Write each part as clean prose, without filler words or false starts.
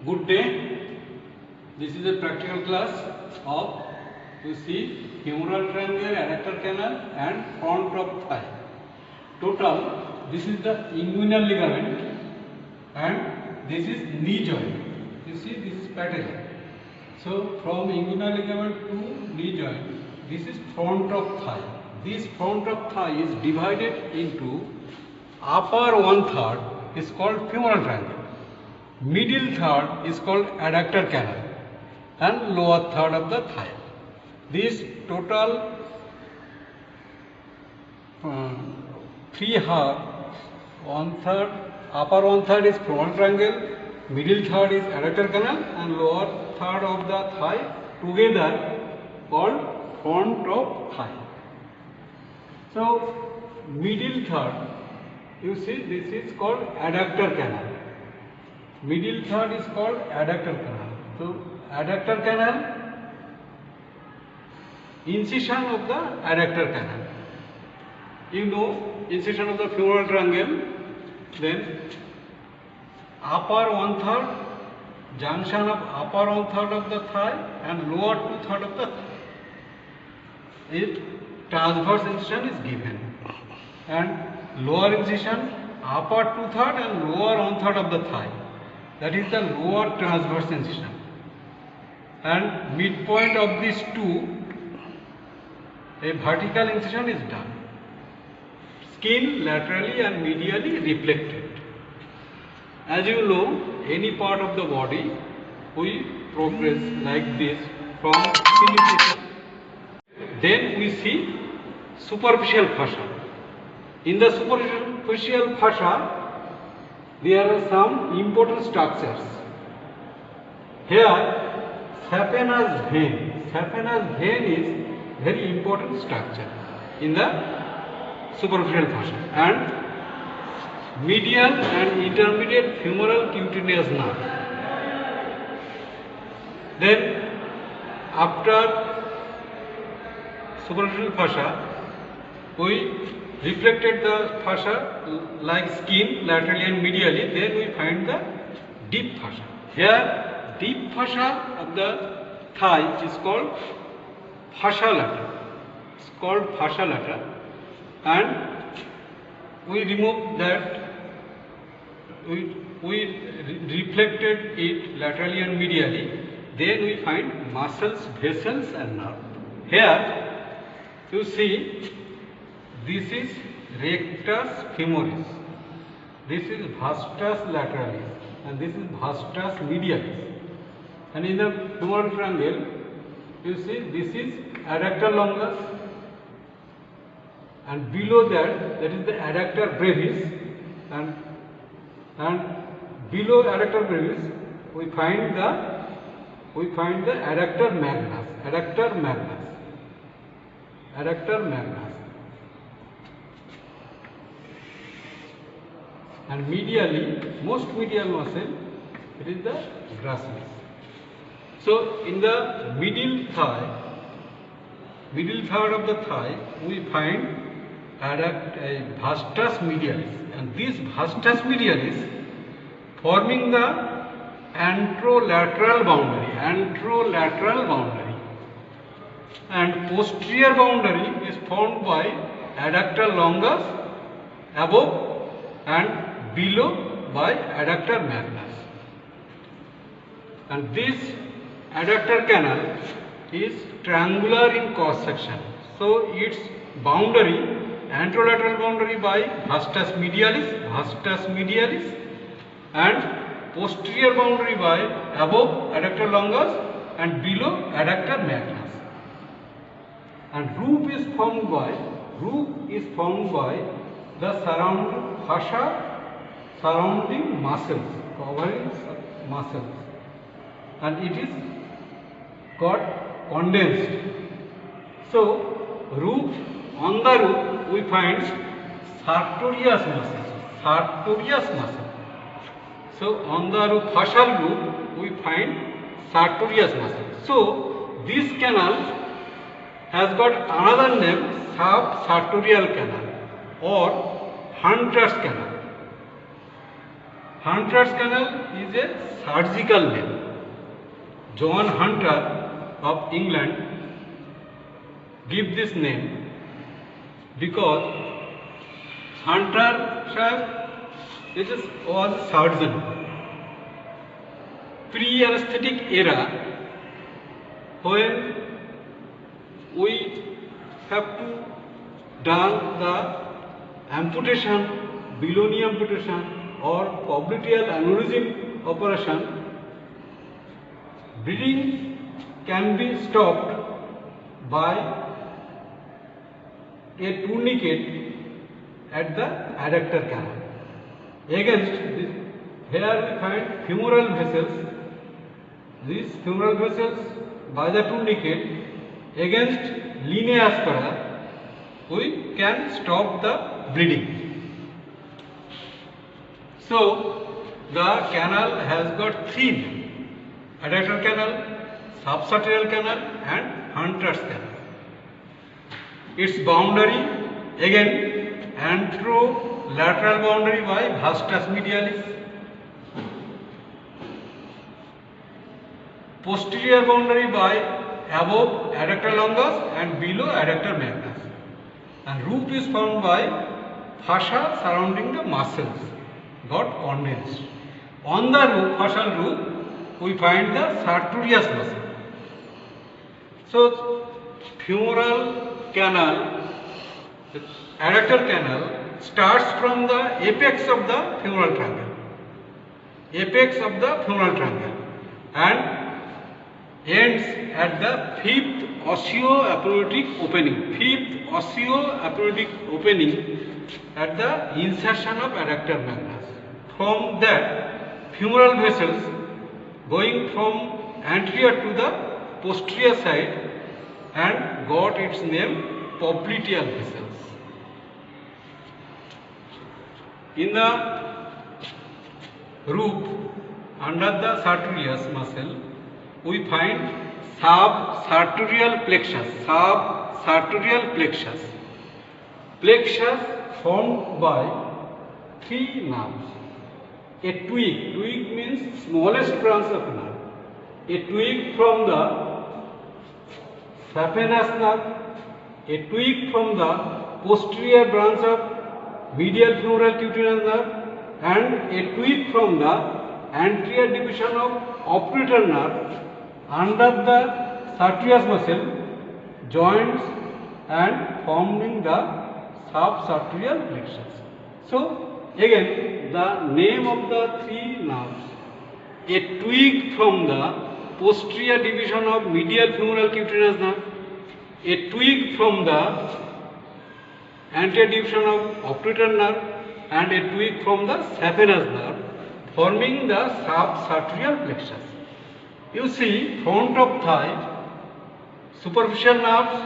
Good day. This is a practical class of you see femoral triangle, adductor canal and front of thigh. Total this is the inguinal ligament and this is knee joint. You see this is patella. So from inguinal ligament to knee joint, this is front of thigh. This front of thigh is divided into upper 1/3 is called femoral triangle. Middle third is called adductor canal and lower third of the thigh. This total three half, 1/3, upper 1/3 is femoral triangle, middle third is adductor canal and lower third of the thigh together called front of thigh. So middle third, you see this is called adductor canal. Middle third is called adductor canal. So adductor canal, incision of the adductor canal. You know incision of the femoral triangle, then upper 1/3, junction of upper 1/3 of the thigh and lower 2/3 of the thigh. If transverse incision is given and lower incision upper 2/3 and lower 1/3 of the thigh. That is the lower transverse incision, and midpoint of these two, a vertical incision is done. Skin laterally and medially reflected. As you know, any part of the body we progress like this from penetration. Then we see superficial fascia. In the superficial fascia, there are some important structures. Here, saphenous vein. Saphenous vein is very important structure in the superficial fascia, and medial and intermediate femoral cutaneous nerve. Then, after superficial fascia, we reflected the fascia like skin laterally and medially. Then we find the deep fascia. Here deep fascia of the thigh is called fascia lata. It's called fascia lata, and we remove that. We reflected it laterally and medially. Then we find muscles, vessels and nerve. Here you see, this is rectus femoris, this is vastus lateralis and this is vastus medialis. And in the femoral triangle, you see this is adductor longus, and below that is the adductor brevis, and below adductor brevis we find the adductor magnus, adductor magnus. And medially, most medial muscle, it is the gracilis. So in the middle third of the thigh, we find vastus medialis, and this vastus medialis forming the anterolateral boundary, and posterior boundary is formed by adductor longus above and below by adductor magnus. And this adductor canal is triangular in cross section. So its boundary, anterolateral boundary by vastus medialis, and posterior boundary by above adductor longus and below adductor magnus. And roof is formed by the surrounding fascia, surrounding muscles, covering muscles, and it is got condensed. So on the roof we find sartorius muscle. So on the roof, fascial roof, we find sartorius muscle. So this canal has got another name, subsartorial canal or Hunter's canal. Hunter's Canal is a surgical name. John Hunter of England gave this name because Hunter was a surgeon. Pre-anesthetic era, when we have to done the amputation, below-knee amputation or popliteal aneurysm operation, bleeding can be stopped by a tourniquet at the adductor canal. Against this, here we find femoral vessels. These femoral vessels by the tourniquet against linea aspera, we can stop the bleeding. So the canal has got three names: adductor canal, subsarterial canal and Hunter's canal. Its boundary, again, anterolateral boundary by vastus medialis, posterior boundary by above adductor longus and below adductor magnus, and roof is formed by fascia surrounding the muscles got condensed. On the roof, fascial roof, we find the sartorius muscle. So femoral canal, the adductor canal, starts from the apex of the femoral triangle, and ends at the fifth osteoaporotic opening, at the insertion of adductor magnus. From that, femoral vessels going from anterior to the posterior side and got its name popliteal vessels. In the roof, under the sartorius muscle, we find subsartorial plexus formed by three nerves. A twig means smallest branch of nerve. A twig from the saphenous nerve, a twig from the posterior branch of medial femoral cutaneous nerve, and a twig from the anterior division of operator nerve under the sartorius muscle joints and forming the subsartorial plexus. So again, the name of the three nerves: a twig from the posterior division of medial femoral cutaneous nerve, a twig from the anterior division of operator nerve, and a twig from the saphenous nerve, forming the subsartorial plexus. You see, front of thigh, superficial nerves,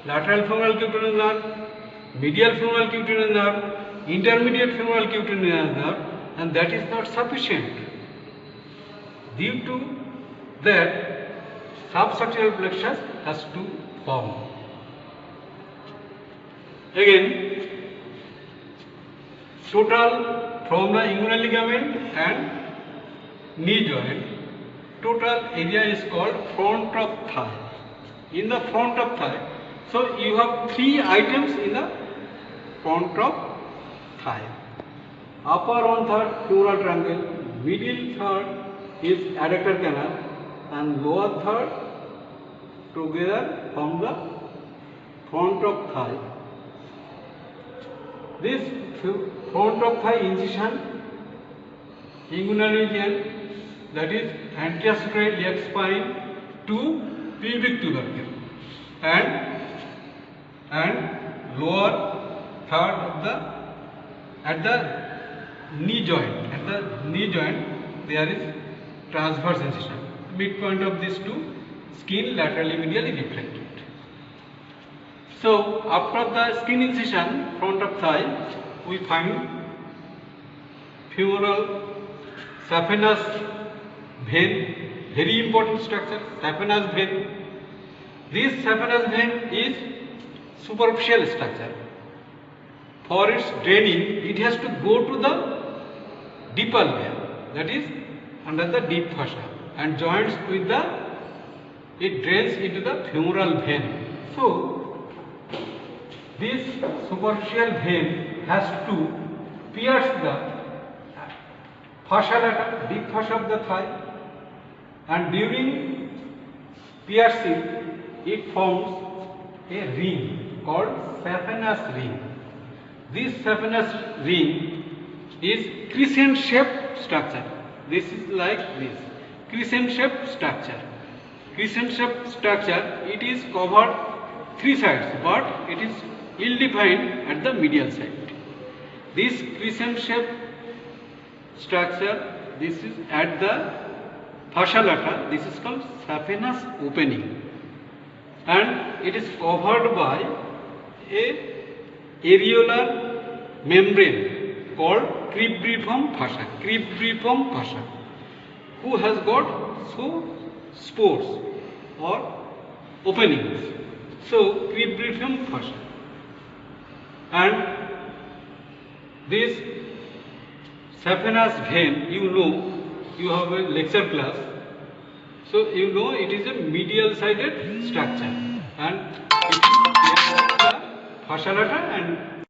lateral femoral cutaneous nerve, medial femoral cutaneous nerve, intermediate femoral cutaneous nerve, and that is not sufficient. Due to that, subsartorial plexus has to form. Again, total from the inguinal ligament and knee joint, total area is called front of thigh. In the front of thigh, so you have three items in the front of thigh. Upper one-third femoral triangle, middle third is adductor canal, and lower third together form the front of thigh. This front of thigh incision, inguinal region, that is anterior sacral iliac spine to pubic tubercle, and lower third of the at the knee joint. At the knee joint there is transverse incision. Midpoint of these two, skin laterally medially reflected. So after the skin incision, front of thigh, we find femoral saphenous vein, very important structure, saphenous vein. This saphenous vein is superficial structure. For its draining, it has to go to the deeper layer. that is under the deep fossa, and joins with the, it drains into the femoral vein. So this superficial vein has to pierce the fascia lata, deep fossa of the thigh, and during piercing it forms a ring called saphenous ring. This saphenous ring is crescent shaped structure. This is like this crescent shaped structure. Crescent shaped structure, it is covered three sides, but it is ill defined at the medial side. This crescent shaped structure, this is at the fascia lata, this is called saphenous opening, and it is covered by a areolar membrane called cribriform fascia. Cribriform fascia, who has got so spores or openings. So cribriform fascia, and this saphenous vein, you know, you have a lecture class, so you know it is a medial sided structure, and it is the fascia lata and